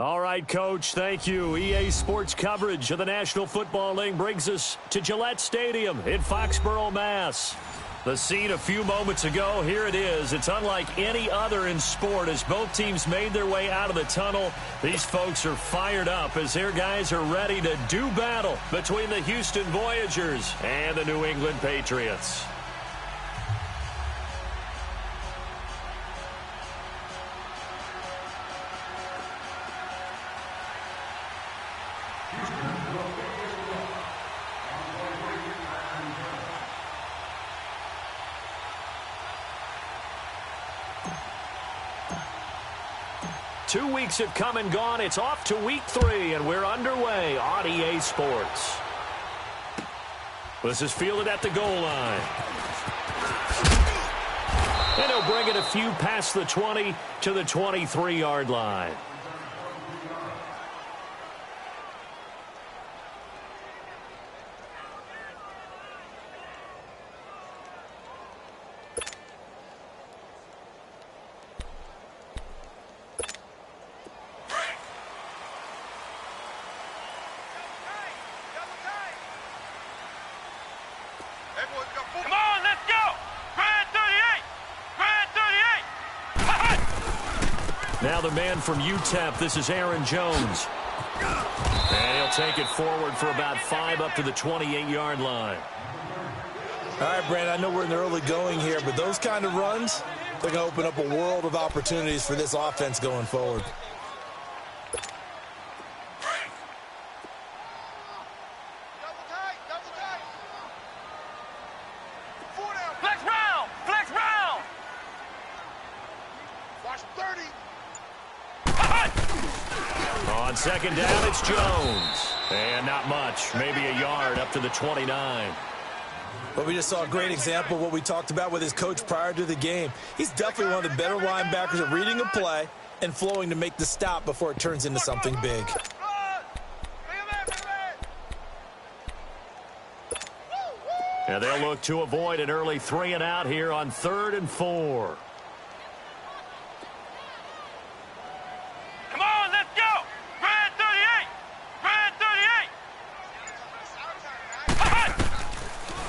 All right, Coach, thank you. EA Sports coverage of the National Football League brings us to Gillette Stadium in Foxborough, Mass. The scene a few moments ago, here it is. It's unlike any other in sport as both teams made their way out of the tunnel. These folks are fired up as their guys are ready to do battle between the Houston Voyagers and the New England Patriots. Two weeks have come and gone. It's off to week 3, and we're underway on EA Sports. This is fielded at the goal line. And he'll bring it a few past the 20 to the 23-yard line. Now the man from UTEP, this is Aaron Jones. And he'll take it forward for about 5 up to the 28-yard line. All right, Brandon, I know we're in the early going here, but those kind of runs, they're going to open up a world of opportunities for this offense going forward. On second down, it's Jones. And not much, maybe a yard up to the 29. But we just saw a great example of what we talked about with his coach prior to the game. He's definitely one of the better linebackers at reading a play and flowing to make the stop before it turns into something big. And they'll look to avoid an early 3 and out here on 3rd and 4.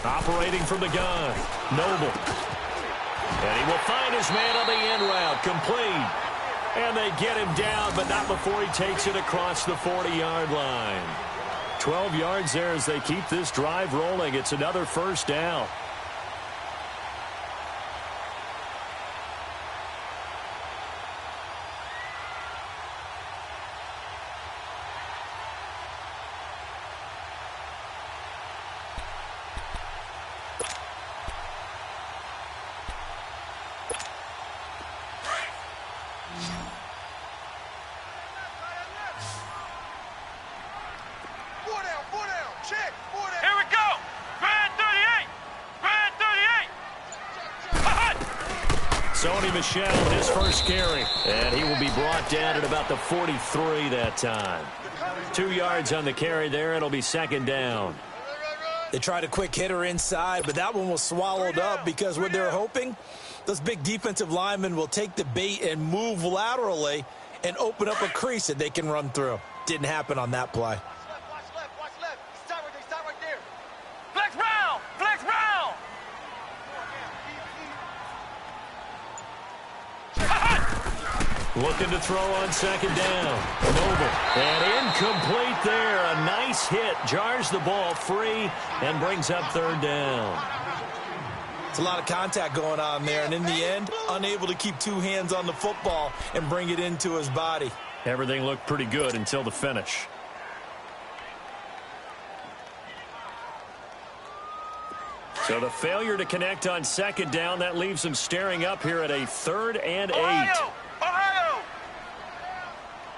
Operating from the gun, Noble. And he will find his man on the end route, complete. And they get him down, but not before he takes it across the 40-yard line. 12 yards there as they keep this drive rolling. It's another first down. Michelle, his first carry, and he will be brought down at about the 43 that time. 2 yards on the carry there. It'll be second down. They tried a quick hitter inside, but that one was swallowed up because what they're hoping, those big defensive linemen will take the bait and move laterally and open up a crease that they can run through. Didn't happen on that play. Watch left. Stop right there. Flex round. Looking to throw on second down. Noble. And incomplete there. A nice hit. Jars the ball free and brings up 3rd down. It's a lot of contact going on there, and in the end, unable to keep 2 hands on the football and bring it into his body. Everything looked pretty good until the finish. So the failure to connect on second down, that leaves them staring up here at a 3rd and 8. Ohio!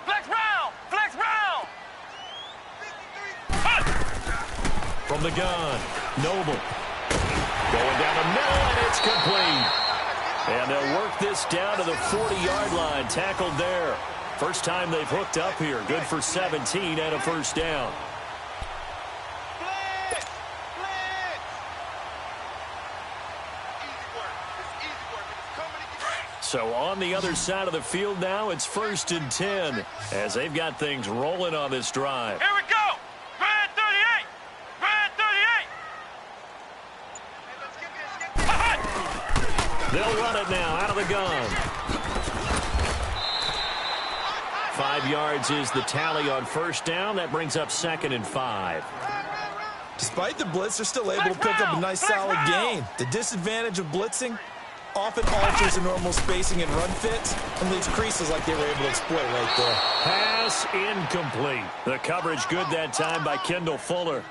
Flex round! From the gun, Noble. Going down the middle, and it's complete. And they'll work this down to the 40-yard line, tackled there. First time they've hooked up here. Good for 17 and a first down. So on the other side of the field now, it's 1st and 10 as they've got things rolling on this drive. Here we go. Red 38. Red 38. They'll run it now out of the gun. 5 yards is the tally on 1st down. That brings up 2nd and 5. Despite the blitz, they're still able to pick up a nice solid gain. The disadvantage of blitzing often alters the normal spacing and run fits and leaves creases like they were able to exploit right there. Pass incomplete. The coverage good that time by Kendall Fuller.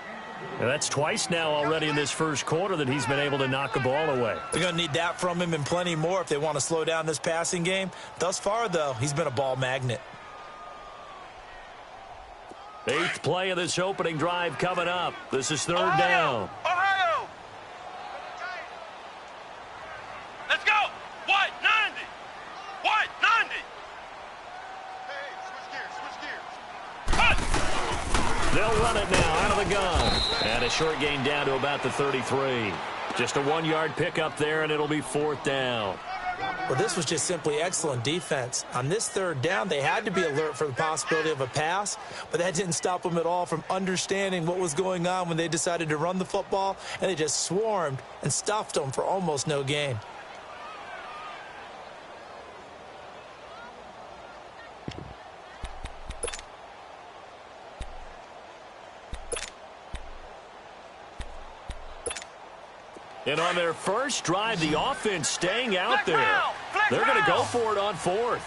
And that's twice now already in this first quarter that he's been able to knock a ball away. They're going to need that from him and plenty more if they want to slow down this passing game. Thus far, though, he's been a ball magnet. 8th play of this opening drive coming up. This is 3rd down. Ohio. Let's go. What? 90. What? 90. Hey, switch gears. They'll run it now out of the gun. And a short gain down to about the 33. Just a 1-yard pickup there, and it'll be 4th down. Well, this was just simply excellent defense. On this 3rd down, they had to be alert for the possibility of a pass, but that didn't stop them at all from understanding what was going on when they decided to run the football, and they just swarmed and stuffed them for almost no gain. And on their first drive, the offense staying out there. They're going to go for it on 4th.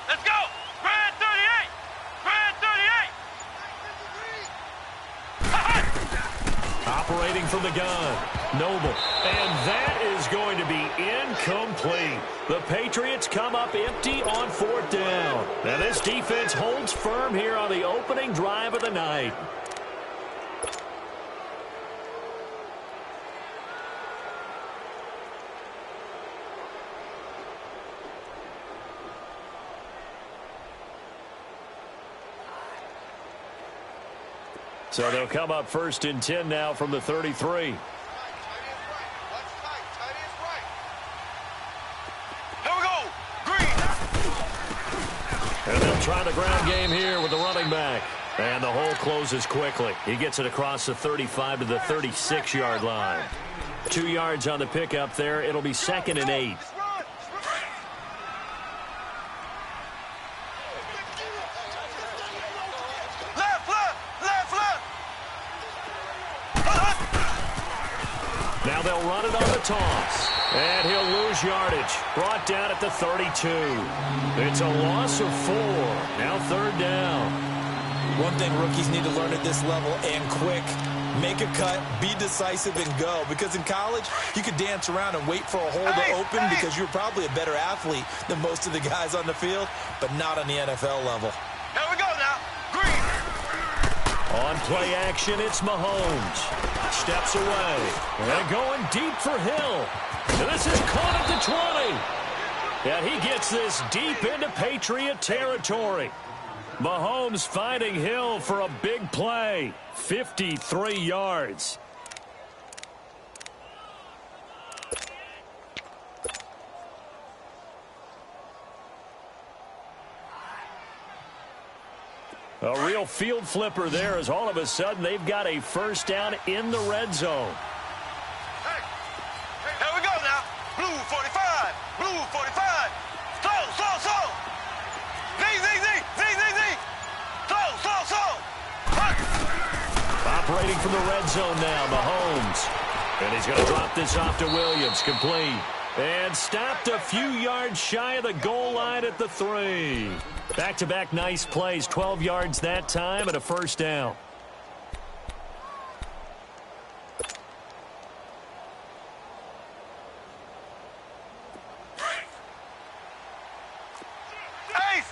Let's go. Red 38. Red 38. Operating from the gun. Noble. And that is going to be incomplete. The Patriots come up empty on 4th down. Now this defense holds firm here on the opening drive of the night. So they'll come up 1st and 10 now from the 33. And they'll try the ground game here with the running back. And the hole closes quickly. He gets it across the 35 to the 36-yard line. 2 yards on the pickup there. It'll be 2nd and 8. Now they'll run it on the toss. And he'll lose yardage. Brought down at the 32. It's a loss of 4. Now 3rd down. One thing rookies need to learn at this level, and quick, make a cut, be decisive, and go. Because in college, you could dance around and wait for a hole to open because you're probably a better athlete than most of the guys on the field, but not on the NFL level. Here we go now. Green. On play action, it's Mahomes. Steps away. And going deep for Hill. And this is caught at the 20. And he gets this deep into Patriot territory. Mahomes finding Hill for a big play. 53 yards. A real field flipper there as all of a sudden they've got a 1st down in the red zone. Hey, here we go now. Blue 45. Blue 45. Slow. Z. Slow. Operating from the red zone now, Mahomes. And he's going to drop this off to Williams. Complete. And stopped a few yards shy of the goal line at the 3. Back-to-back nice plays. 12 yards that time and a 1st down. Ace.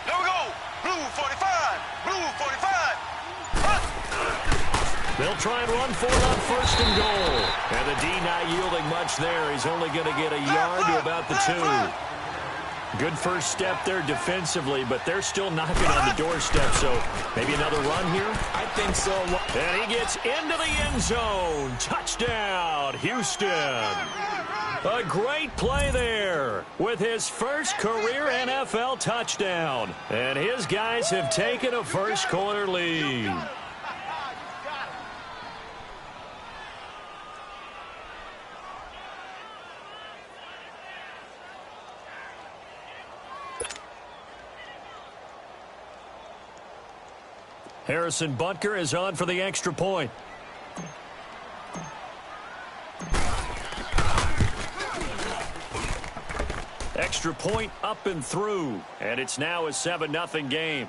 Here we go. Blue 45. They'll try and run for it on 1st and goal. And the D not yielding much there. He's only going to get a yard to about the 2. Good first step there defensively, but they're still knocking on the doorstep, so maybe another run here? I think so. And he gets into the end zone. Touchdown, Houston. A great play there with his first career NFL touchdown. And his guys have taken a first-quarter lead. Harrison Butker is on for the extra point. Extra point up and through, and it's now a 7-0 game.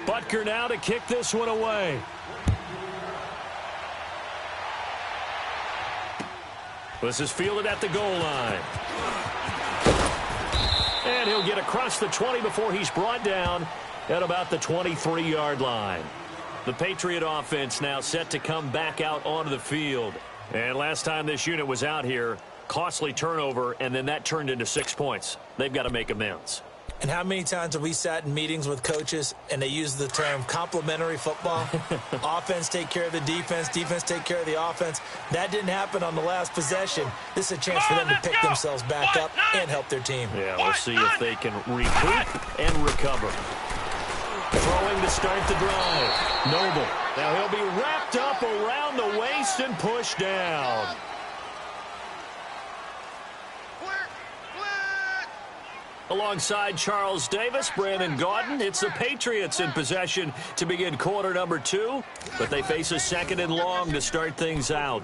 Butker now to kick this one away. This is fielded at the goal line. And he'll get across the 20 before he's brought down at about the 23-yard line. The Patriot offense now set to come back out onto the field. And last time this unit was out here, costly turnover, and then that turned into 6 points. They've got to make amends. And how many times have we sat in meetings with coaches and they use the term complementary football? Offense take care of the defense, defense take care of the offense. That didn't happen on the last possession. This is a chance for them to pick themselves back up and help their team. Yeah, we'll see if they can recoup and recover. Throwing to start the drive. Noble. Now he'll be wrapped up around the waist and pushed down. Alongside Charles Davis, Brandon Gaudin, it's the Patriots in possession to begin quarter number 2, but they face a 2nd and long to start things out.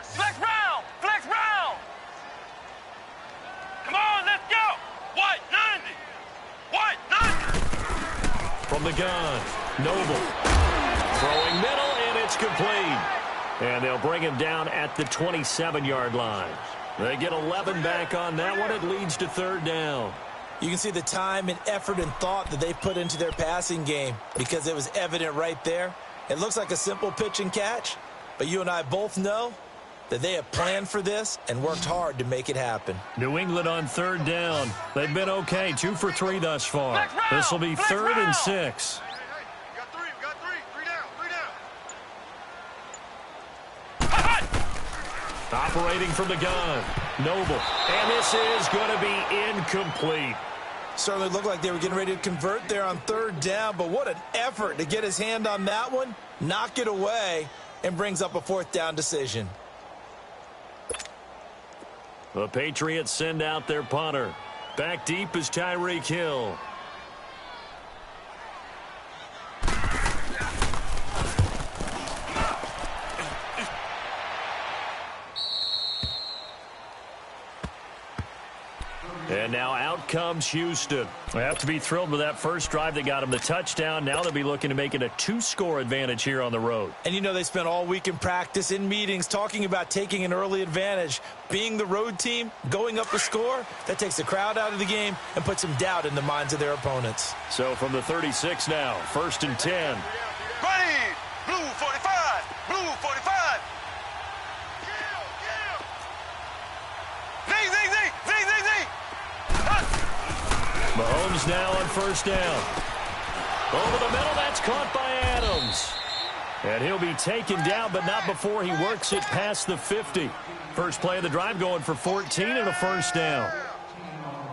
Flex round! Flex round! Come on, let's go! White 90! White 90! From the gun, Noble. Throwing middle, and it's complete. And they'll bring him down at the 27-yard line. They get 11 back on that one. It leads to 3rd down. You can see the time and effort and thought that they put into their passing game because it was evident right there. It looks like a simple pitch and catch, but you and I both know that they have planned for this and worked hard to make it happen. New England on 3rd down. They've been okay, 2 for 3 thus far. This will be 3rd and 6. We got three. Three down. Operating from the gun, Noble. And this is going to be incomplete. Certainly looked like they were getting ready to convert there on 3rd down, but what an effort to get his hand on that one, knock it away, and brings up a 4th down decision. The Patriots send out their punter. Back deep is Tyreek Hill. And now out comes Houston. They have to be thrilled with that first drive that got them the touchdown. Now they'll be looking to make it a 2-score advantage here on the road. And you know they spent all week in practice, in meetings, talking about taking an early advantage. Being the road team, going up a score, that takes the crowd out of the game and puts some doubt in the minds of their opponents. So from the 36 now, 1st and 10. Green! Blue 45! Blue 45! Mahomes now on 1st down. Over the middle, that's caught by Adams. And he'll be taken down, but not before he works it past the 50. First play of the drive going for 14 and a 1st down.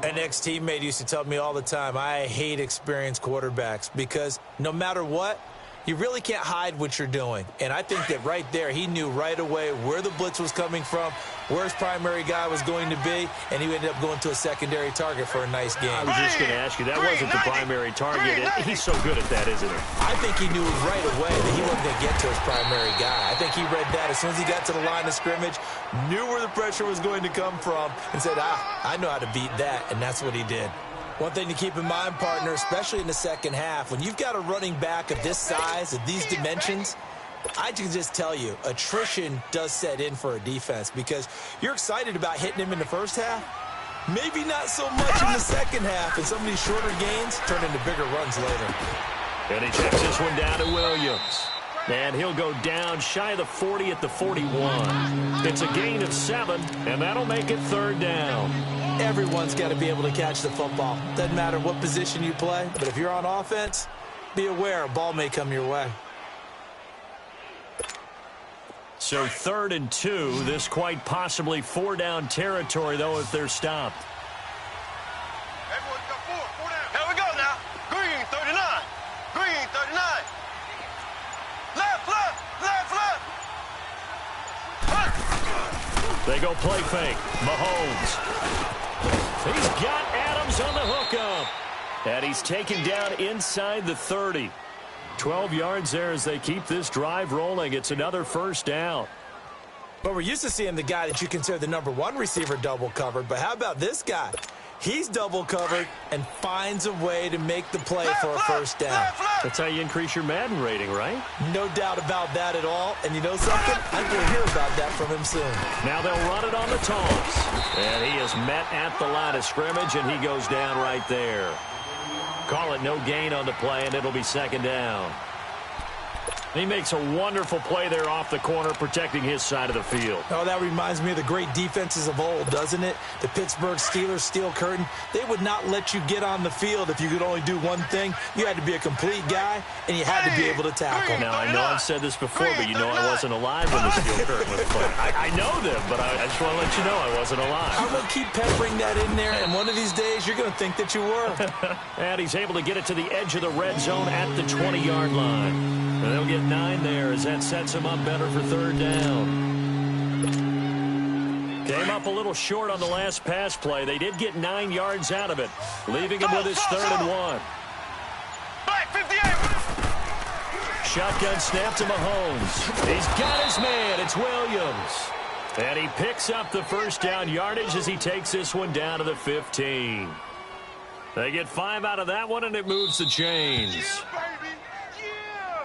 An ex-teammate used to tell me all the time, I hate experienced quarterbacks because no matter what, you really can't hide what you're doing. And I think that right there, he knew right away where the blitz was coming from, where his primary guy was going to be, and he ended up going to a secondary target for a nice game. I was just going to ask you, that wasn't the primary target. He's so good at that, isn't he? I think he knew right away that he wasn't going to get to his primary guy. I think he read that as soon as he got to the line of scrimmage, knew where the pressure was going to come from, and said, I know how to beat that, and that's what he did. One thing to keep in mind, partner, especially in the second half, when you've got a running back of this size, of these dimensions, I can just tell you, attrition does set in for a defense because you're excited about hitting him in the first half. Maybe not so much in the second half, and some of these shorter gains turn into bigger runs later. And he checks this one down to Williams. And he'll go down shy of the 40 at the 41. It's a gain of 7, and that'll make it 3rd down. Everyone's got to be able to catch the football. Doesn't matter what position you play, but if you're on offense, be aware a ball may come your way. So 3rd and 2. This quite possibly 4-down territory, though, if they're stopped. Everyone's got 4 down. Here we go now. Green, 39. Green, 39. Left, left, left, left. They go play fake. Mahomes. He's got Adams on the hookup. And he's taken down inside the 30. 12 yards there as they keep this drive rolling. It's another 1st down. But we're used to seeing the guy that you consider the #1 receiver double covered. But how about this guy? He's double covered and finds a way to make the play for a 1st down. That's how you increase your Madden rating, right? No doubt about that at all. And you know something? I think we'll hear about that from him soon. Now they'll run it on the toss. And he is met at the line of scrimmage, and he goes down right there. Call it no gain on the play, and it'll be 2nd down. He makes a wonderful play there off the corner, protecting his side of the field. Oh, that reminds me of the great defenses of old, doesn't it? The Pittsburgh Steelers steel curtain. They would not let you get on the field if you could only do one thing. You had to be a complete guy, and you had to be able to tackle. Now, I know I've said this before, but you know I wasn't alive when the steel curtain was put. I know them, but I just want to let you know I wasn't alive. I'm going to keep peppering that in there, and one of these days you're going to think that you were. And he's able to get it to the edge of the red zone at the 20-yard line. And they'll get 9 there as that sets him up better for 3rd down. Came up a little short on the last pass play. They did get 9 yards out of it, leaving him with his 3rd and 1. Back 58. Shotgun snap to Mahomes. He's got his man. It's Williams. And he picks up the 1st down yardage as he takes this one down to the 15. They get 5 out of that one, and it moves the chains. Yeah, baby. Yeah.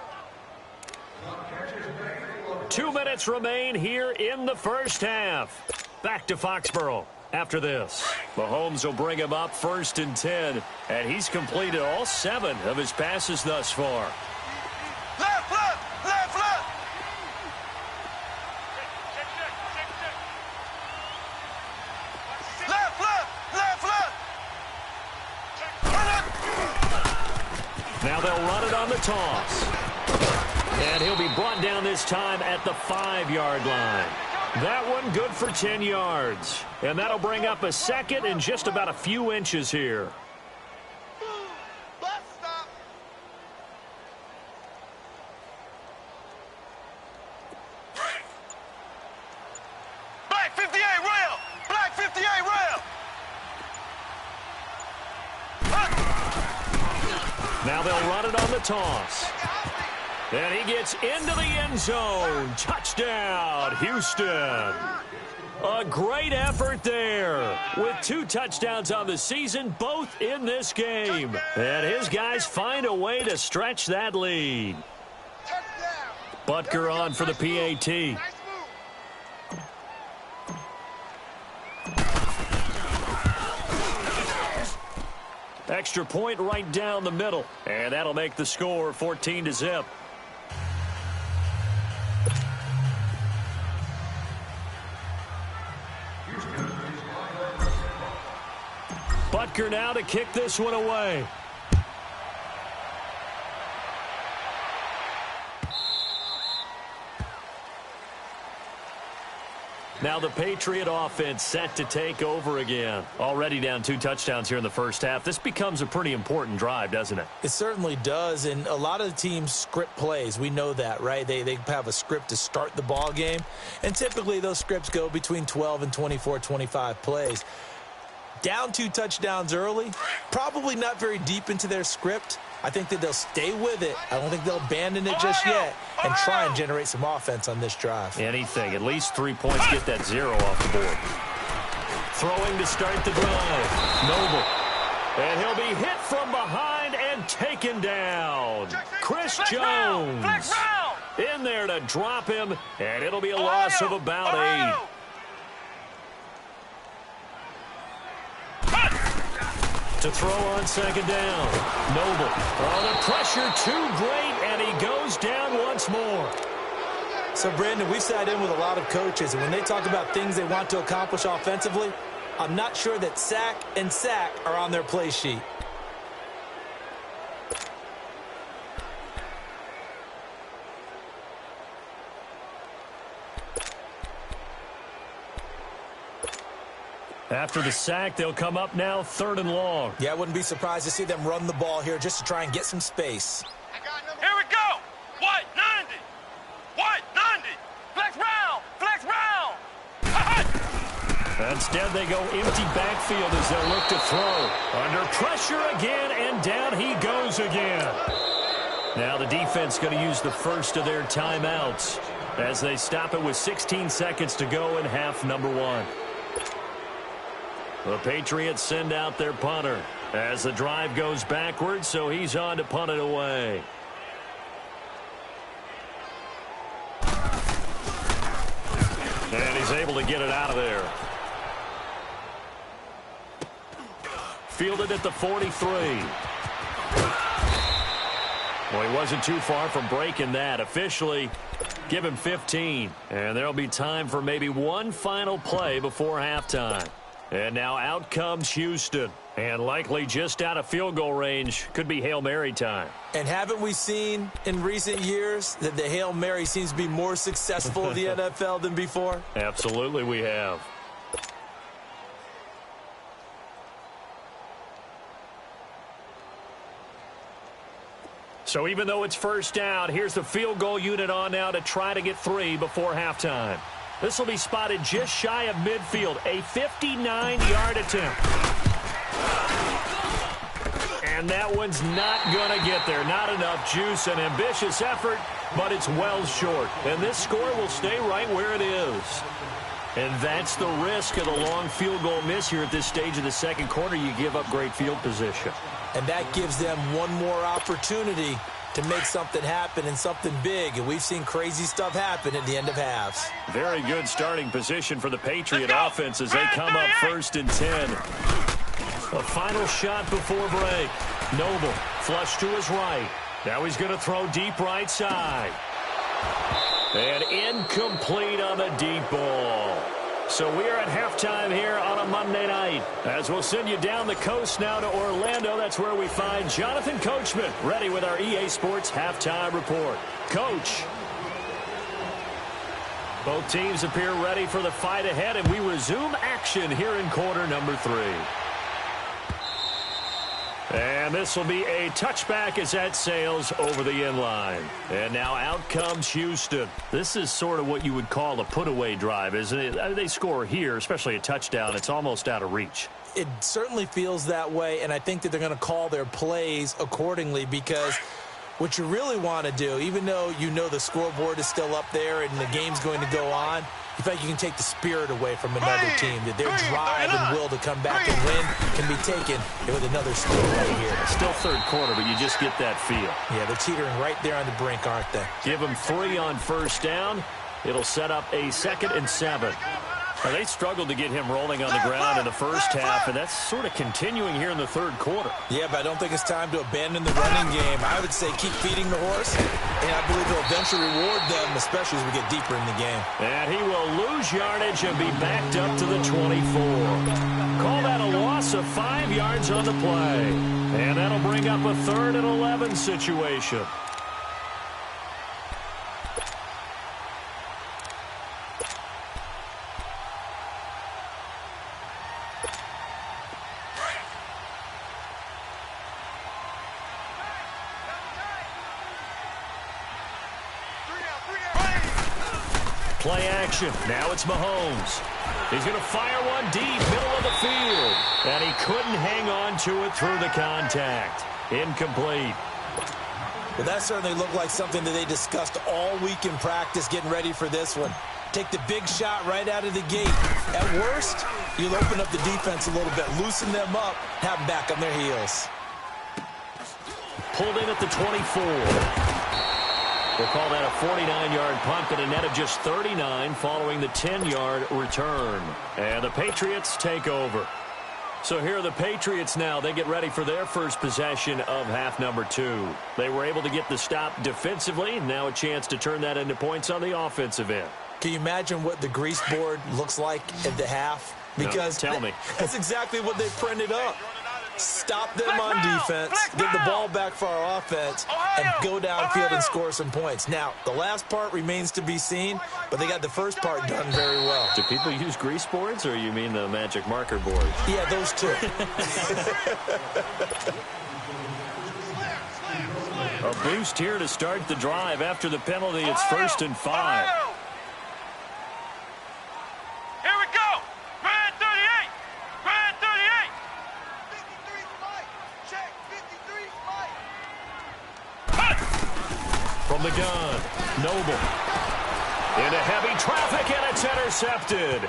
2 minutes remain here in the 1st half. Back to Foxborough after this. Mahomes will bring him up 1st and 10, and he's completed all 7 of his passes thus far. Left, left, left, left. Left, left, left, left. Now they'll run it on the toss. And he'll be brought down this time at the 5-yard line. That one good for 10 yards. And that'll bring up a 2nd and just about a few inches here. Bus stop. Black 58 rail. Black 58 rail. Now they'll run it on the toss. And he gets into the end zone. Touchdown, Houston. A great effort there. With 2 touchdowns on the season, both in this game. And his guys find a way to stretch that lead. Butker on for the PAT. Extra point right down the middle. And that'll make the score 14-0. Butker now to kick this one away. Now the Patriot offense set to take over again. Already down 2 touchdowns here in the 1st half. This becomes a pretty important drive, doesn't it? It certainly does, and a lot of the teams script plays. We know that, right? They have a script to start the ball game, and typically those scripts go between 12 and 24, 25 plays. Down 2 touchdowns early, probably not very deep into their script. I think that they'll stay with it. I don't think they'll abandon it just yet and try and generate some offense on this drive. Anything. At least 3 points. Get that 0 off the board. Throwing to start the drive. Noble. And he'll be hit from behind and taken down. Chris Jones in there to drop him, and it'll be a loss of about 8. To throw on second down. Noble. Oh, the pressure too great, and he goes down once more. So, Brandon, we've sat in with a lot of coaches, and when they talk about things they want to accomplish offensively, I'm not sure that sack and sack are on their play sheet. After the sack, they'll come up now 3rd and long. Yeah, I wouldn't be surprised to see them run the ball here just to try and get some space. Here we go. White, 90. White, 90. Flex round. Flex round. Instead, they go empty backfield as they'll look to throw. Under pressure again, and down he goes again. Now the defense going to use the first of their timeouts as they stop it with 16 seconds to go in half number 1. The Patriots send out their punter as the drive goes backwards, so he's on to punt it away. And he's able to get it out of there. Fielded at the 43. Well, he wasn't too far from breaking that. Officially, give him 15. And there'll be time for maybe one final play before halftime. And now out comes Houston. And likely just out of field goal range. Could be Hail Mary time. And haven't we seen in recent years that the Hail Mary seems to be more successful in the NFL than before? Absolutely we have. So even though it's first down, here's the field goal unit on now to try to get 3 before halftime. This will be spotted just shy of midfield. A 59-yard attempt. And that one's not going to get there. Not enough juice. An ambitious effort, but it's well short. And this score will stay right where it is. And that's the risk of the long field goal miss here at this stage of the second quarter. You give up great field position. And that gives them one more opportunity to make something happen and something big. And we've seen crazy stuff happen at the end of halves. Very good starting position for the Patriot offense as they come up 1st and 10. A final shot before break. Noble flush to his right. Now he's going to throw deep right side. And incomplete on the deep ball. So we are at halftime here on a Monday night. As we'll send you down the coast now to Orlando. That's where we find Jonathan Coachman ready with our EA Sports halftime report. Coach. Both teams appear ready for the fight ahead, and we resume action here in quarter number 3. And this will be a touchback as that sails over the end line. And now out comes Houston. This is sort of what you would call a put-away drive, isn't it? They score here, especially a touchdown. It's almost out of reach. It certainly feels that way, and I think that they're going to call their plays accordingly because what you really want to do, even though you know the scoreboard is still up there and the game's going to go on, you feel like you can take the spirit away from another team, that their drive and will to come back and win can be taken with another score right here. Still third quarter, but you just get that feel. Yeah, they're teetering right there on the brink, aren't they? Give them 3 on first down. It'll set up a 2nd and 7. Now, they struggled to get him rolling on the ground in the first half, and that's sort of continuing here in the third quarter. Yeah, but I don't think it's time to abandon the running game. I would say keep feeding the horse, and I believe he'll eventually reward them, especially as we get deeper in the game. And he will lose yardage and be backed up to the 24. Call that a loss of 5 yards on the play. And that'll bring up a 3rd and 11 situation. Play action. Now it's Mahomes. He's going to fire one deep, middle of the field. And he couldn't hang on to it through the contact. Incomplete. Well, that certainly looked like something that they discussed all week in practice getting ready for this one. Take the big shot right out of the gate. At worst, you'll open up the defense a little bit, loosen them up, have them back on their heels. Pulled in at the 24. We'll call that a 49-yard punt and a net of just 39 following the 10-yard return. And the Patriots take over. So here are the Patriots now. They get ready for their first possession of half number 2. They were able to get the stop defensively. Now a chance to turn that into points on the offensive end. Can you imagine what the grease board looks like at the half? Because no, tell me. That's exactly what they printed up. Stop them on defense, get the ball back for our offense, and go downfield and score some points. Now, the last part remains to be seen, but they got the first part done very well. Do people use grease boards, or you mean the magic marker board? Yeah, those two. A boost here to start the drive. After the penalty, it's 1st and 5. Here we go. Grand 38. Grand 38. 53 flight. Check 53 flight. From the gun, Noble. Into heavy traffic, and it's intercepted.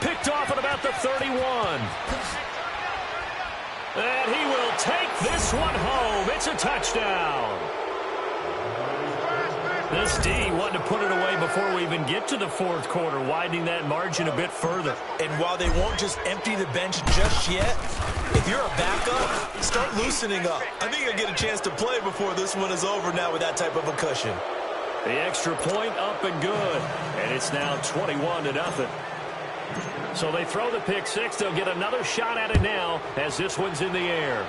Picked off at about the 31. And he will take this one home. It's a touchdown. This D wanted to put it away before we even get to the fourth quarter, widening that margin a bit further. And while they won't just empty the bench just yet, if you're a backup, start loosening up. I think you'll get a chance to play before this one is over now with that type of a cushion. The extra point up and good. And it's now 21-0. So they throw the pick six. They'll get another shot at it now as this one's in the air.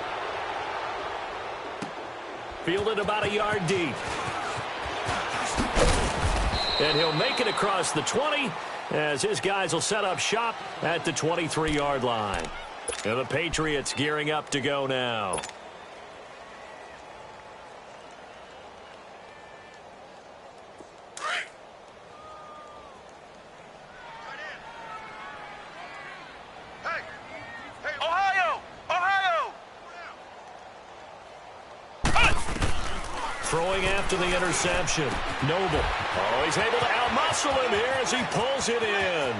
Fielded about a yard deep. And he'll make it across the 20 as his guys will set up shop at the 23-yard line. And the Patriots gearing up to go now. Throwing after the interception. Noble. Oh, he's able to outmuscle him here as he pulls it in.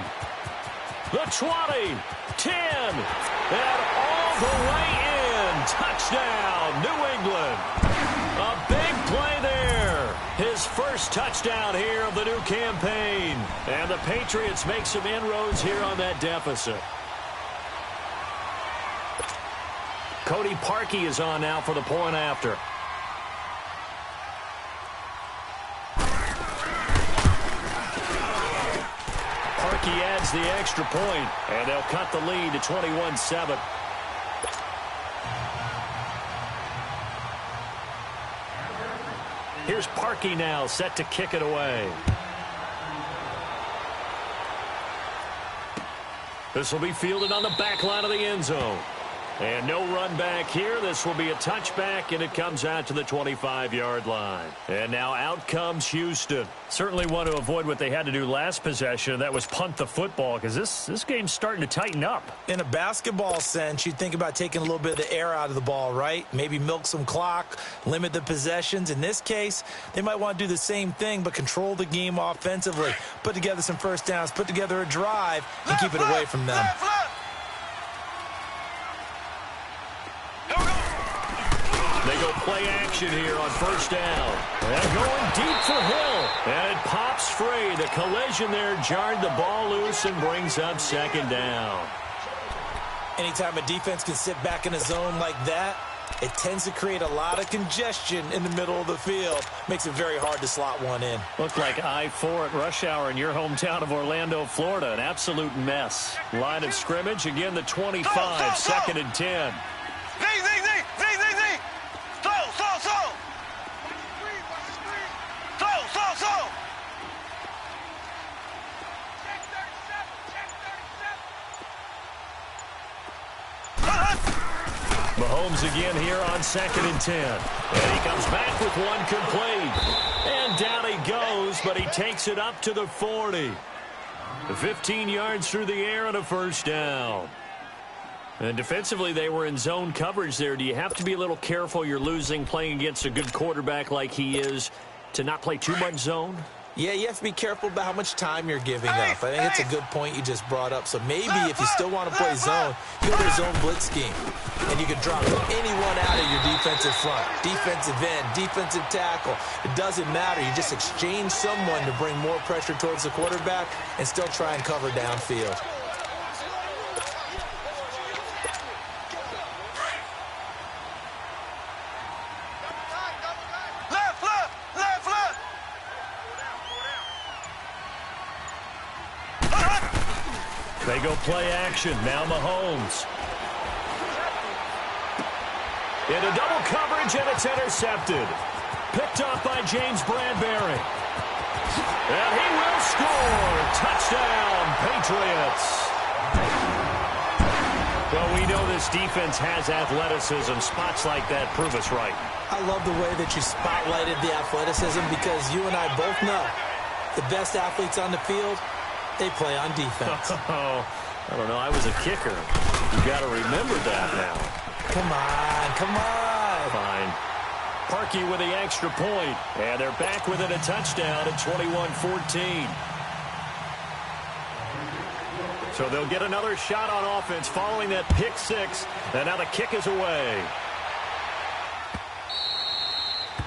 The 20, 10, and all the way in. Touchdown, New England. A big play there. His first touchdown here of the new campaign. And the Patriots make some inroads here on that deficit. Cody Parkey is on now for the point after. He adds the extra point, and they'll cut the lead to 21-7. Here's Parkey now, set to kick it away. This will be fielded on the back line of the end zone. And no run back here. This will be a touchback, and it comes out to the 25-yard line. And now out comes Houston. Certainly want to avoid what they had to do last possession. That was punt the football, because this game's starting to tighten up. In a basketball sense, you think about taking a little bit of the air out of the ball, right? Maybe milk some clock, limit the possessions. In this case, they might want to do the same thing, but control the game offensively. Put together some first downs, put together a drive, and keep it away from them. They go play action here on first down. And going deep for Hill. And it pops free. The collision there jarred the ball loose and brings up second down. Anytime a defense can sit back in a zone like that, it tends to create a lot of congestion in the middle of the field. Makes it very hard to slot one in. Looked like I-4 at rush hour in your hometown of Orlando, Florida. An absolute mess. Line of scrimmage, again the 25, second and 10. Mahomes again here on second and 10. And he comes back with one complete. And down he goes, but he takes it up to the 40. 15 yards through the air and a first down. And defensively, they were in zone coverage there. Do you have to be a little careful? You're losing playing against a good quarterback like he is to not play too much zone? Yeah, you have to be careful about how much time you're giving up. I think it's a good point you just brought up. So maybe if you still want to play zone, you go to zone blitz scheme. And you can drop anyone out of your defensive front. Defensive end, defensive tackle. It doesn't matter. You just exchange someone to bring more pressure towards the quarterback and still try and cover downfield. They go play action. Now Mahomes. Into double coverage, and it's intercepted. Picked off by James Bradbury. And he will score. Touchdown, Patriots. Well, we know this defense has athleticism. Spots like that prove us right. I love the way that you spotlighted the athleticism because you and I both know the best athletes on the field, they play on defense. Oh, I don't know. I was a kicker. You got to remember that now. Come on, come on. Fine. Parkey with the extra point. And they're back within a touchdown at 21-14. So they'll get another shot on offense following that pick six. And now the kick is away.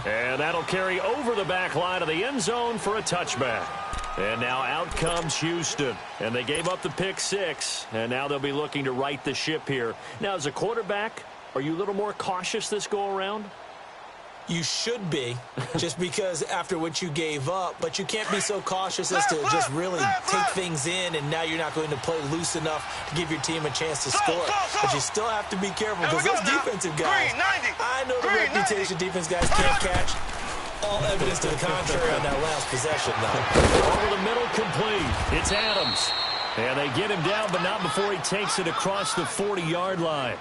And that'll carry over the back line of the end zone for a touchback. And now out comes Houston. And they gave up the pick six. And now they'll be looking to right the ship here. Now, as a quarterback, are you a little more cautious this go-around? You should be, just because after what you gave up. But you can't be so cautious as to just really take things in, and now you're not going to play loose enough to give your team a chance to score. But you still have to be careful because those defensive guys, I know the reputation defense guys can't catch. All evidence to the contrary on that last possession, though. Over the middle, complete. It's Adams. And they get him down, but not before he takes it across the 40-yard line.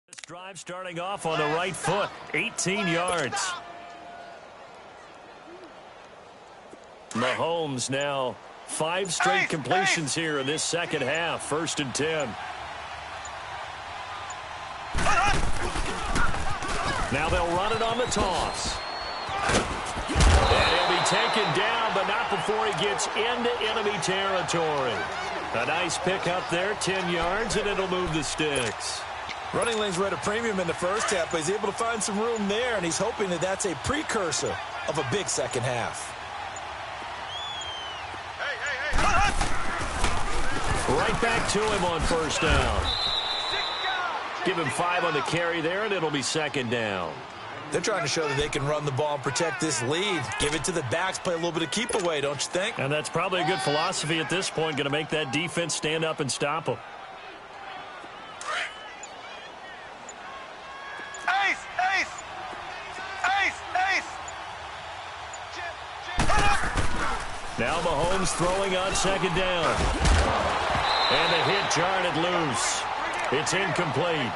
This drive starting off on the right foot, 18 yards. Mahomes now 5 straight completions here in this second half, 1st and 10. Now they'll run it on the toss. And he'll be taken down, but not before he gets into enemy territory. A nice pick up there, 10 yards, and it'll move the sticks. Running lanes were at a premium in the first half, but he's able to find some room there, and he's hoping that that's a precursor of a big second half. Right back to him on 1st down. Give him 5 on the carry there, and it'll be 2nd down. They're trying to show that they can run the ball and protect this lead. Give it to the backs, play a little bit of keep away, don't you think? And that's probably a good philosophy at this point, going to make that defense stand up and stop them. Now Mahomes throwing on 2nd down. And the hit jarred it loose. It's incomplete.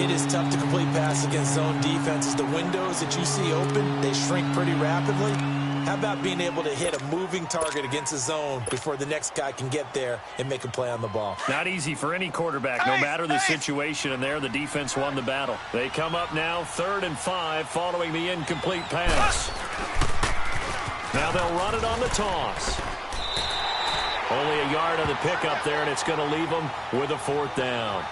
It is tough to complete passes against zone defenses. The windows that you see open, they shrink pretty rapidly. How about being able to hit a moving target against a zone before the next guy can get there and make a play on the ball? Not easy for any quarterback, no matter the situation, and there the defense won the battle. They come up now 3rd and 5 following the incomplete pass. Now they'll run it on the toss. Only a yard on the pickup there, and it's going to leave them with a 4th down.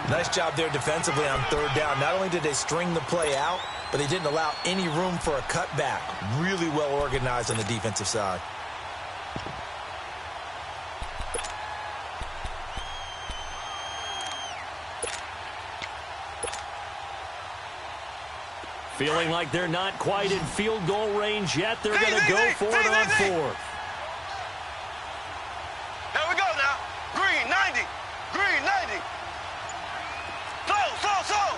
Nice job there defensively on 3rd down. Not only did they string the play out, but they didn't allow any room for a cutback. Really well organized on the defensive side. Feeling like they're not quite in field goal range yet. They're going to go for it on 4th. Here we go now. Green, 90. Green, 90. Slow.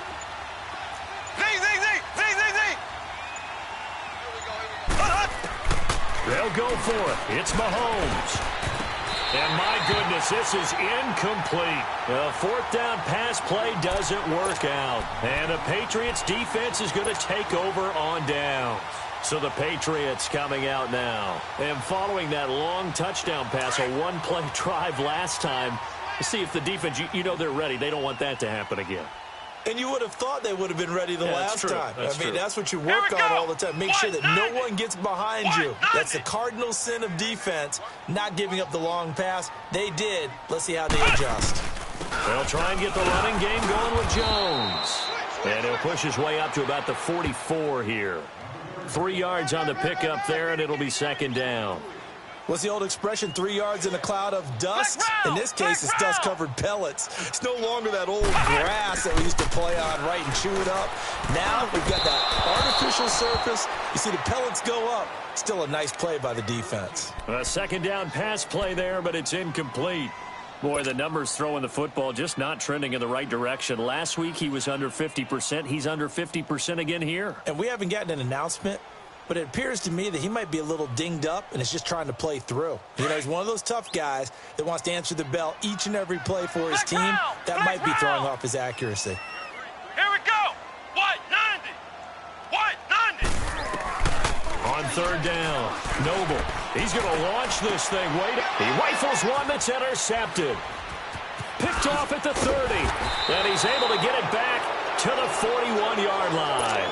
Z. They'll go for it. It's Mahomes. And my goodness, this is incomplete. The fourth down pass play doesn't work out. And the Patriots defense is going to take over on downs. So the Patriots coming out now. And following that long touchdown pass, a one-play drive last time, to see if the defense, you know they're ready. They don't want that to happen again. And you would have thought they would have been ready the last time. I mean, that's what you work on all the time. Make sure that no one gets behind you. That's the cardinal sin of defense, not giving up the long pass. They did. Let's see how they adjust. They'll try and get the running game going with Jones. And he'll push his way up to about the 44 here. 3 yards on the pickup there, and it'll be second down. What's the old expression, 3 yards in a cloud of dust? In this case, it's dust-covered pellets. It's no longer that old grass that we used to play on, right, and chew it up. Now we've got that artificial surface. You see the pellets go up. Still a nice play by the defense. A second down pass play there, but it's incomplete. Boy, the numbers throwing the football just not trending in the right direction. Last week he was under 50%. He's under 50% again here. And we haven't gotten an announcement, but it appears to me that he might be a little dinged up and is just trying to play through. You know, he's one of those tough guys that wants to answer the bell each and every play for his team. That might be throwing off his accuracy. Here we go. What? 90. What? 90. On third down, Noble. He's going to launch this thing. He rifles one that's intercepted. Picked off at the 30. And he's able to get it back to the 41-yard line.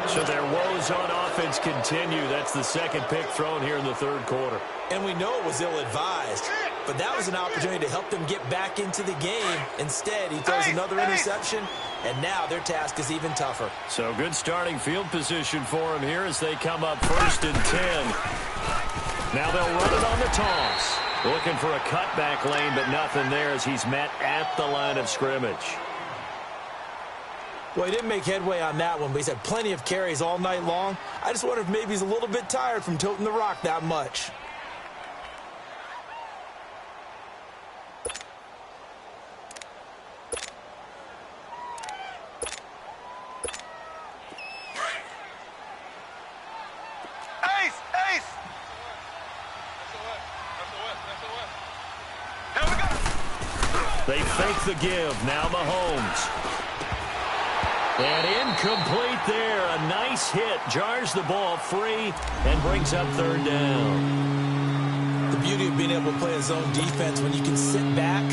So their woes on offense continue. That's the second pick thrown here in the third quarter. And we know it was ill-advised, but that was an opportunity to help them get back into the game. Instead, he throws another interception, and now their task is even tougher. So good starting field position for him here as they come up 1st and 10. Now they'll run it on the toss. Looking for a cutback lane, but nothing there as he's met at the line of scrimmage. Well, he didn't make headway on that one, but he's had plenty of carries all night long. I just wonder if maybe he's a little bit tired from toting the rock that much. Ace! Ace! Here we go. They fake the give. Now Mahomes. And incomplete there. A nice hit. Jars the ball free and brings up third down. The beauty of being able to play a zone defense when you can sit back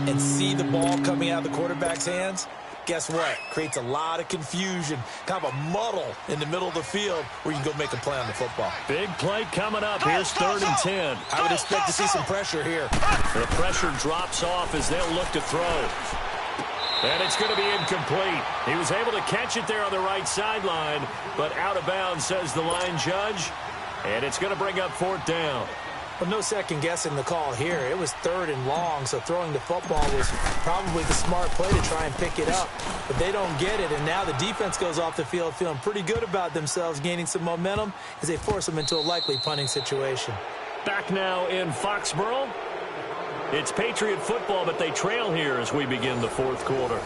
and see the ball coming out of the quarterback's hands, guess what? Creates a lot of confusion, kind of a muddle in the middle of the field where you can go make a play on the football. Big play coming up. Here's 3rd and 10. I would expect to see some pressure here. The pressure drops off as they'll look to throw. And it's going to be incomplete. He was able to catch it there on the right sideline, but out of bounds, says the line judge. And it's going to bring up 4th down. Well, no second guessing the call here. It was 3rd and long, so throwing the football was probably the smart play to try and pick it up. But they don't get it, and now the defense goes off the field feeling pretty good about themselves, gaining some momentum as they force them into a likely punting situation. Back now in Foxborough. It's Patriot football, but they trail here as we begin the fourth quarter.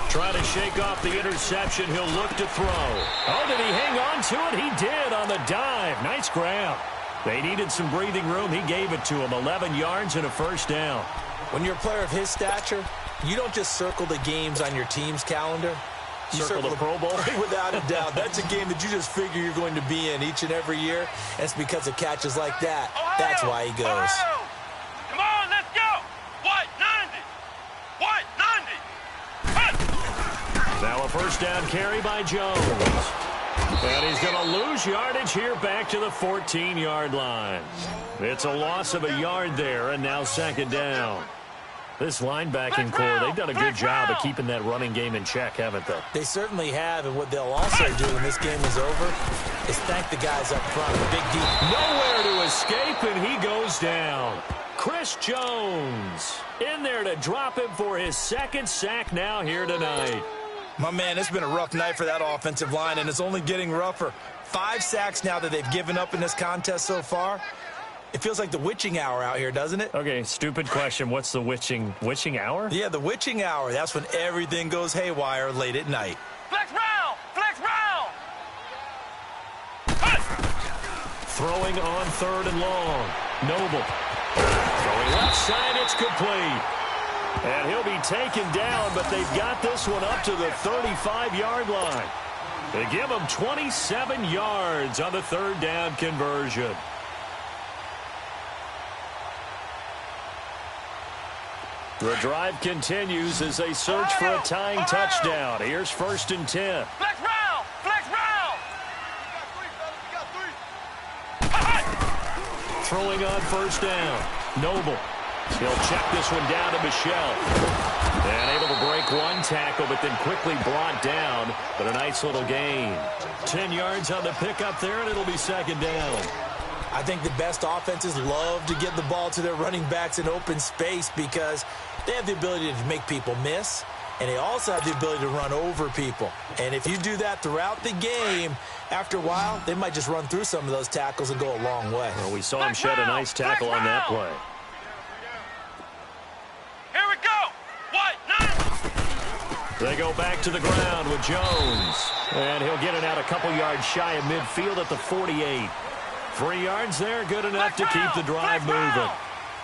Trying to shake off the interception. He'll look to throw. Oh, did he hang on to it? He did on the dive. Nice grab. They needed some breathing room. He gave it to him. 11 yards and a first down. When you're a player of his stature, you don't just circle the games on your team's calendar. You circle the Pro Bowl? Without a doubt. That's a game that you just figure you're going to be in each and every year. And it's because of catches like that. That's why he goes. Come on, let's go. What? 90. What? 90. Now a first down carry by Jones. And he's going to lose yardage here back to the 14-yard line. It's a loss of a yard there, and now second down. This linebacking core, they've done a good job of keeping that running game in check, haven't they? They certainly have, and what they'll also do when this game is over is thank the guys up front. The big deep. Nowhere to escape, and he goes down. Chris Jones in there to drop him for his second sack now here tonight. My man, it's been a rough night for that offensive line, and it's only getting rougher. 5 sacks now that they've given up in this contest so far. It feels like the witching hour out here, doesn't it? Okay, stupid question. What's the witching hour? Yeah, the witching hour. That's when everything goes haywire late at night. Flex round! Flex round! Throwing on 3rd and long. Noble. Throwing left side, it's complete. And he'll be taken down, but they've got this one up to the 35-yard line. They give him 27 yards on the 3rd down conversion. The drive continues as they search for a tying touchdown. Here's 1st and 10. Flex round! Flex round! Throwing on 1st down. Noble. He'll check this one down to Michelle. And able to break one tackle, but then quickly brought down. But a nice little gain. 10 yards on the pickup there, and it'll be 2nd down. I think the best offenses love to get the ball to their running backs in open space because they have the ability to make people miss, and they also have the ability to run over people. And if you do that throughout the game, after a while, they might just run through some of those tackles and go a long way. Well, we saw him shed a nice tackle on that play. Here we go! What? 9! They go back to the ground with Jones. And he'll get it out a couple yards shy of midfield at the 48. 3 yards there, good enough to keep the drive moving.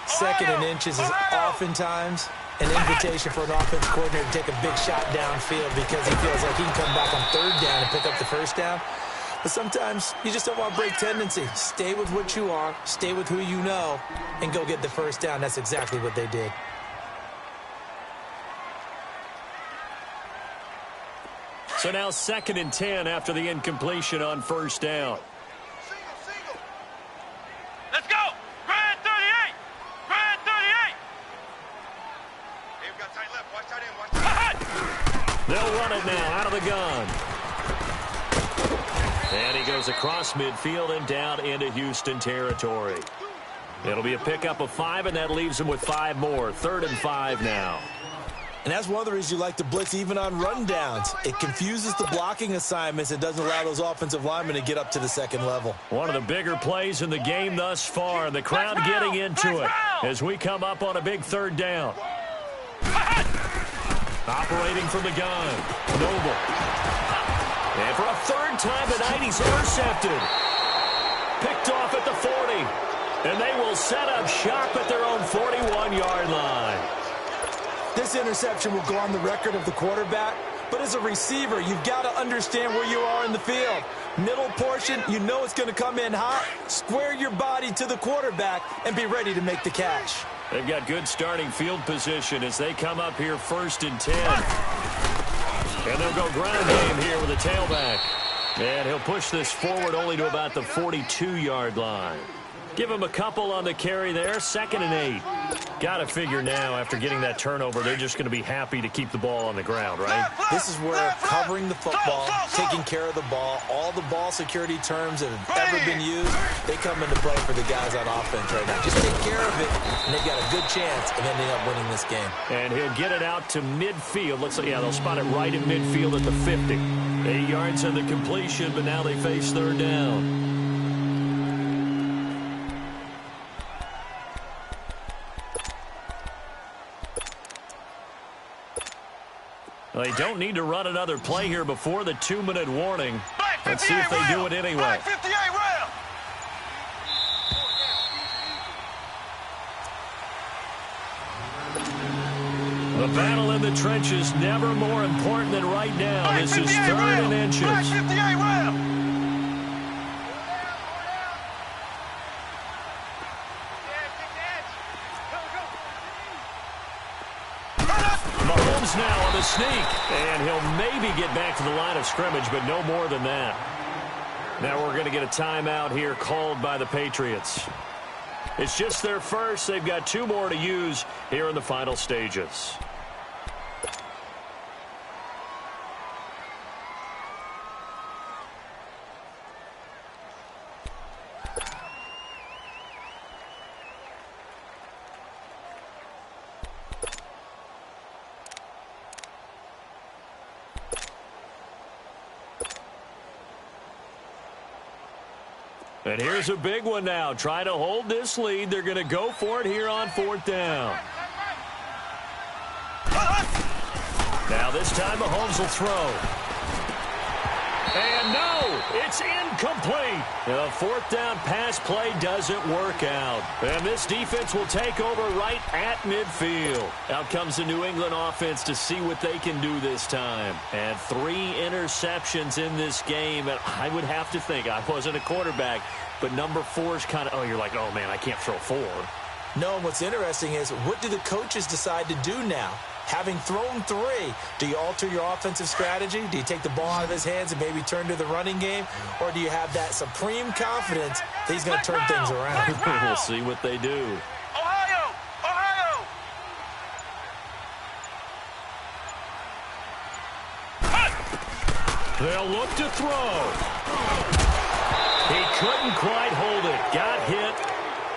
2nd and inches is oftentimes an invitation for an offense coordinator to take a big shot downfield because he feels like he can come back on 3rd down and pick up the 1st down. But sometimes you just don't want to break tendency. Stay with what you are, stay with who you know, and go get the 1st down. That's exactly what they did. So now 2nd and 10 after the incompletion on 1st down. Let's go! Grand 38! Grand 38! Hey, we got tight left. Watch tight end. Watch tight end. They'll run it now out of the gun. And he goes across midfield and down into Houston territory. It'll be a pickup of 5, and that leaves them with 5 more. 3rd and 5 now. And that's one of the reasons you like to blitz even on rundowns. It confuses the blocking assignments and doesn't allow those offensive linemen to get up to the 2nd level. One of the bigger plays in the game thus far. The crowd getting into it as we come up on a big 3rd down. Operating from the gun. Noble. And for a 3rd time tonight, he's intercepted. Picked off at the 40. And they will set up shop at their own 41-yard line. This interception will go on the record of the quarterback, but as a receiver, you've got to understand where you are in the field. Middle portion, you know it's going to come in hot. Square your body to the quarterback and be ready to make the catch. They've got good starting field position as they come up here 1st and 10. And they'll go ground game here with a tailback. And he'll push this forward only to about the 42-yard line. Give him a couple on the carry there. 2nd and 8. Got to figure now, after getting that turnover, they're just going to be happy to keep the ball on the ground, right? This is where covering the football, taking care of the ball, all the ball security terms that have ever been used, they come into play for the guys on offense right now. Just take care of it, and they've got a good chance of ending up winning this game. And he'll get it out to midfield. Looks like, yeah, they'll spot it right at midfield at the 50. 8 yards on the completion, but now they face 3rd down. Well, they don't need to run another play here before the 2-minute warning. Let's see if they do it anyway. 58 round. The battle in the trenches never more important than right now. This is 3rd and inches. 58 round. Mahomes now on the sneak, and he'll maybe get back to the line of scrimmage, but no more than that. Now we're going to get a timeout here called by the Patriots. It's just their first. They've got 2 more to use here in the final stages. And here's a big one now. Trying to hold this lead. They're going to go for it here on 4th down. Now this time Mahomes will throw. And no, it's incomplete. The 4th down pass play doesn't work out. And this defense will take over right at midfield. Out comes the New England offense to see what they can do this time. And 3 interceptions in this game. And I would have to think, I wasn't a quarterback, but number 4 is kind of, oh, you're like, oh, man, I can't throw 4. No, and what's interesting is, what do the coaches decide to do now? Having thrown 3, do you alter your offensive strategy? Do you take the ball out of his hands and maybe turn to the running game? Or do you have that supreme confidence that he's going to turn things around? We'll see what they do. Ohio! Ohio! They'll look to throw. He couldn't quite hold it. Got hit.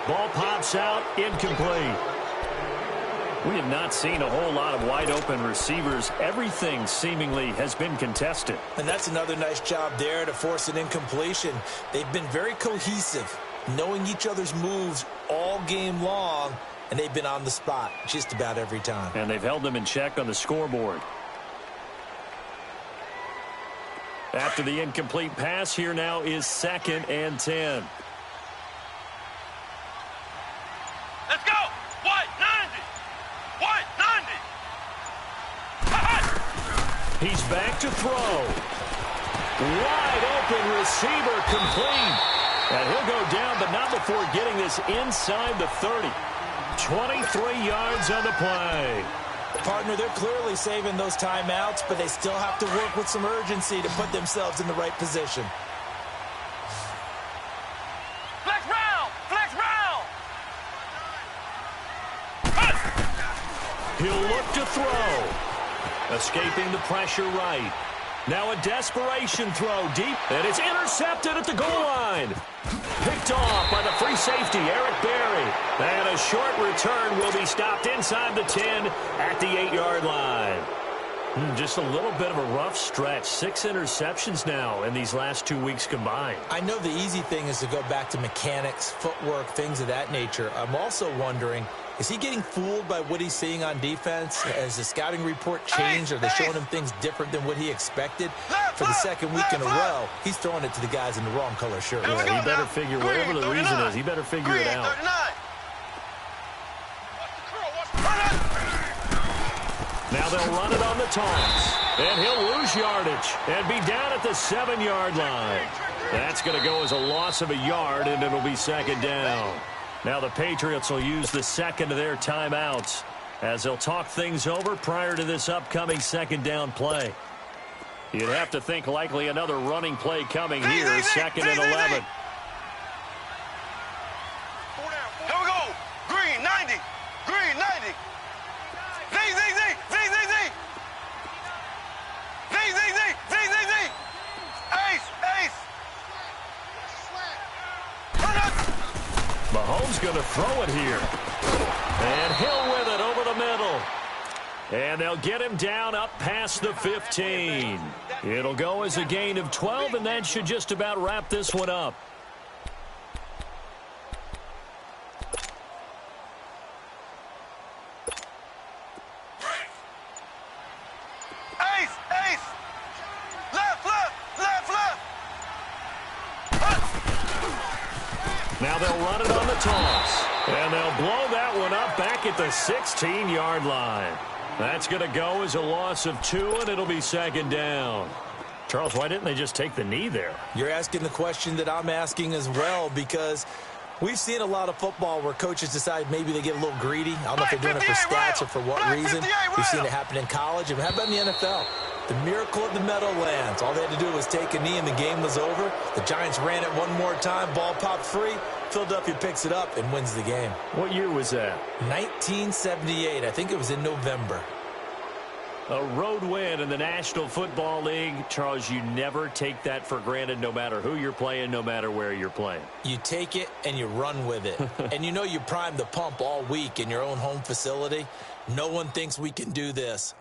Ball pops out. Incomplete. We have not seen a whole lot of wide-open receivers. Everything seemingly has been contested. And that's another nice job there to force an incompletion. They've been very cohesive, knowing each other's moves all game long, and they've been on the spot just about every time. And they've held them in check on the scoreboard. After the incomplete pass, here now is 2nd and 10. Let's go! What? 90! What? 90! He's back to throw. Wide open receiver complete. And he'll go down, but not before getting this inside the 30. 23 yards on the play. Partner, they're clearly saving those timeouts, but they still have to work with some urgency to put themselves in the right position. Flex round! Flex round! He'll look to throw. Escaping the pressure right. Now a desperation throw deep, and it's intercepted at the goal line. Picked off by the free safety, Eric Berry. And a short return will be stopped inside the 10 at the 8-yard line. Just a little bit of a rough stretch. 6 interceptions now in these last 2 weeks combined. I know the easy thing is to go back to mechanics, footwork, things of that nature. I'm also wondering, is he getting fooled by what he's seeing on defense? Has the scouting report changed? Are they showing him things different than what he expected? For the 2nd week in a row, he's throwing it to the guys in the wrong color shirt. Yeah, he better figure, whatever the reason is, he better figure it out. Now they'll run it on the toss. And he'll lose yardage and be down at the 7-yard line. That's going to go as a loss of a yard, and it'll be 2nd down. Now the Patriots will use the 2nd of their timeouts as they'll talk things over prior to this upcoming 2nd down play. You'd have to think likely another running play coming here, 2nd and 11. Here we go. Green, 90. Green, 90. Z. Ace. Mahomes going to throw it here. And Hill with it over the middle. And they'll get him down up past the 15. It'll go as a gain of 12, and that should just about wrap this one up. Ace. Left. Now they'll run it on the toss. And they'll blow that one up back at the 16-yard line. That's going to go as a loss of 2, and it'll be 2nd down. Charles, why didn't they just take the knee there? You're asking the question that I'm asking as well, because we've seen a lot of football where coaches decide maybe they get a little greedy. I don't know if they're doing it for stats or for what reason. We've seen it happen in college. And how about in the NFL? The miracle of the Meadowlands. All they had to do was take a knee and the game was over. The Giants ran it one more time. Ball popped free. Philadelphia picks it up and wins the game. What year was that? 1978. I think it was in November. A road win in the National Football League. Charles, you never take that for granted no matter who you're playing, no matter where you're playing. You take it and you run with it. And you know you primed the pump all week in your own home facility. No one thinks we can do this.